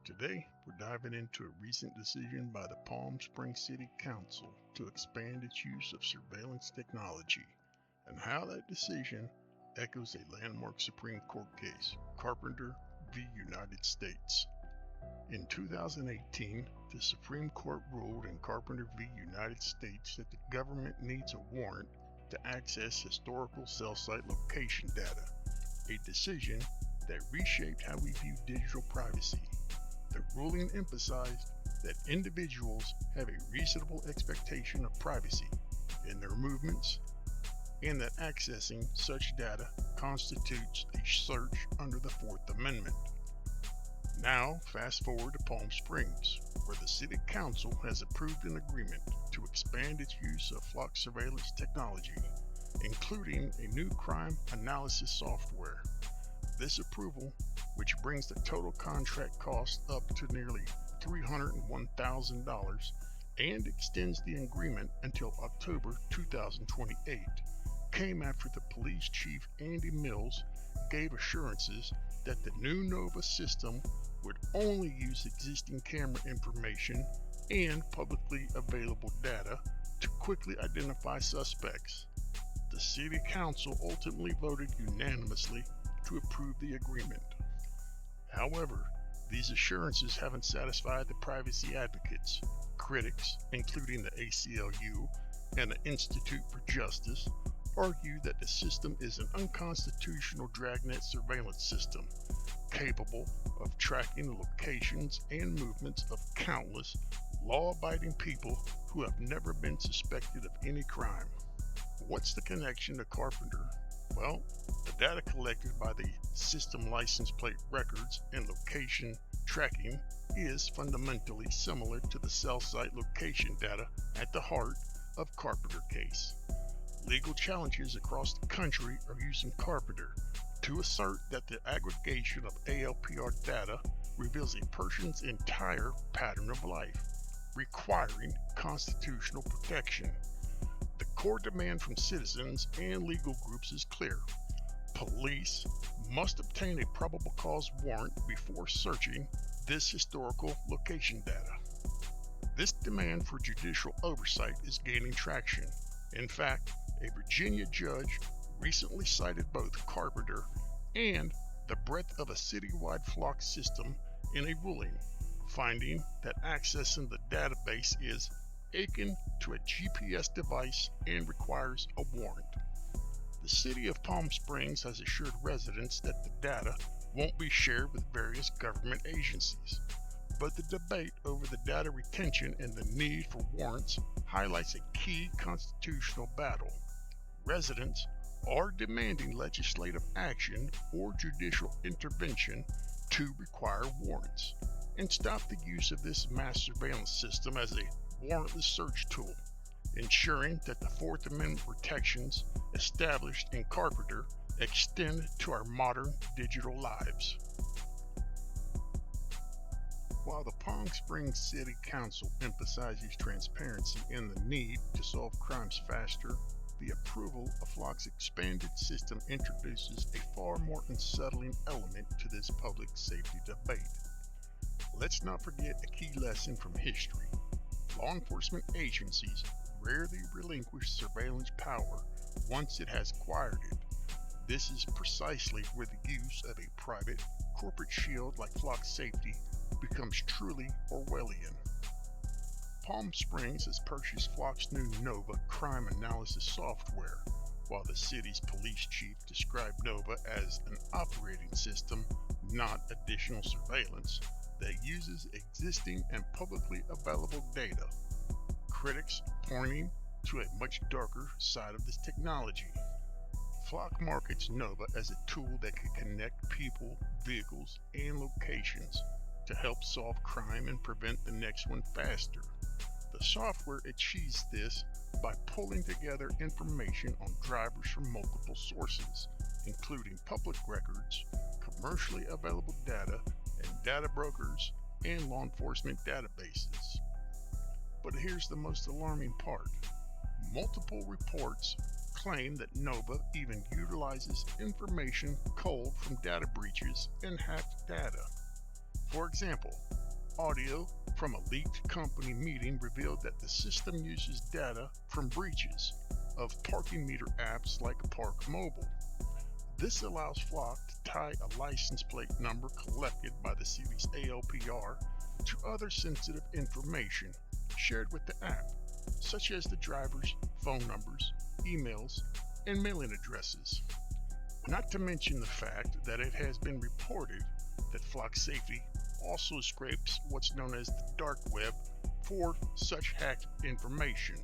Today, we're diving into a recent decision by the Palm Springs City Council to expand its use of surveillance technology, and how that decision echoes a landmark Supreme Court case, Carpenter v. United States. In 2018, the Supreme Court ruled in Carpenter v. United States that the government needs a warrant to access historical cell site location data, a decision that reshaped how we view digital privacy. The ruling emphasized that individuals have a reasonable expectation of privacy in their movements, and that accessing such data constitutes a search under the Fourth Amendment. Now, fast forward to Palm Springs, where the City Council has approved an agreement to expand its use of flock surveillance technology, including a new crime analysis software. This approval, which brings the total contract cost up to nearly $301,000 and extends the agreement until October 2028, came after the police chief Andy Mills gave assurances that the new Nova system would only use existing camera information and publicly available data to quickly identify suspects. The City Council ultimately voted unanimously to approve the agreement. However, these assurances haven't satisfied the privacy advocates. Critics, including the ACLU and the Institute for Justice, argue that the system is an unconstitutional dragnet surveillance system, capable of tracking the locations and movements of countless law-abiding people who have never been suspected of any crime. What's the connection to Carpenter? Well, the data collected by the system license plate records and location tracking is fundamentally similar to the cell site location data at the heart of Carpenter case. Legal challenges across the country are using Carpenter to assert that the aggregation of ALPR data reveals a person's entire pattern of life, requiring constitutional protection. The core demand from citizens and legal groups is clear. Police must obtain a probable cause warrant before searching this historical location data. This demand for judicial oversight is gaining traction. In fact, a Virginia judge recently cited both Carpenter and the breadth of a citywide flock system in a ruling, finding that accessing the database is akin to a GPS device and requires a warrant. The City of Palm Springs has assured residents that the data won't be shared with various government agencies, but the debate over the data retention and the need for warrants highlights a key constitutional battle. Residents are demanding legislative action or judicial intervention to require warrants and stop the use of this mass surveillance system as a warrantless search tool, ensuring that the Fourth Amendment protections established in Carpenter extend to our modern digital lives. While the Palm Springs City Council emphasizes transparency and the need to solve crimes faster, the approval of Flock's expanded system introduces a far more unsettling element to this public safety debate. Let's not forget a key lesson from history. Law enforcement agencies rarely relinquish surveillance power once it has acquired it. This is precisely where the use of a private, corporate shield like Flock Safety becomes truly Orwellian. Palm Springs has purchased Flock's new Nova crime analysis software, while the city's police chief described Nova as an operating system, not additional surveillance, that uses existing and publicly available data. Critics pointing to a much darker side of this technology. Flock markets Nova as a tool that can connect people, vehicles, and locations to help solve crime and prevent the next one faster. The software achieves this by pulling together information on drivers from multiple sources, including public records, commercially available data, and data brokers and law enforcement databases. But here's the most alarming part. Multiple reports claim that Nova even utilizes information culled from data breaches and hacked data. For example, audio from a leaked company meeting revealed that the system uses data from breaches of parking meter apps like Park Mobile. This allows Flock to tie a license plate number collected by the city's ALPR to other sensitive information shared with the app, such as the driver's phone numbers, emails, and mailing addresses. Not to mention the fact that it has been reported that Flock Safety also scrapes what's known as the dark web for such hacked information.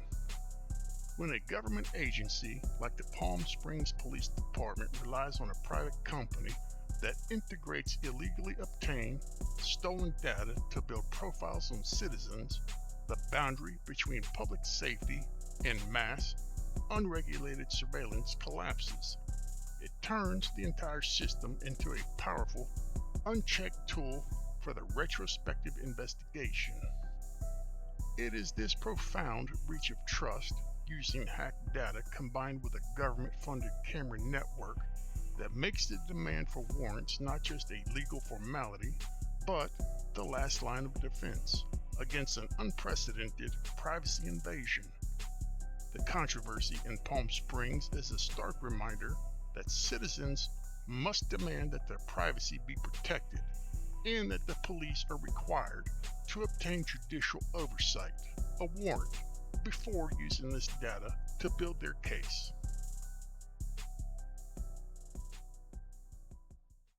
When a government agency like the Palm Springs Police Department relies on a private company that integrates illegally obtained, stolen data to build profiles on citizens, the boundary between public safety and mass, unregulated surveillance collapses. It turns the entire system into a powerful, unchecked tool for the retrospective investigation. It is this profound breach of trust using hacked data combined with a government-funded camera network that makes the demand for warrants not just a legal formality, but the last line of defense against an unprecedented privacy invasion. The controversy in Palm Springs is a stark reminder that citizens must demand that their privacy be protected and that the police are required to obtain judicial oversight, a warrant, before using this data to build their case.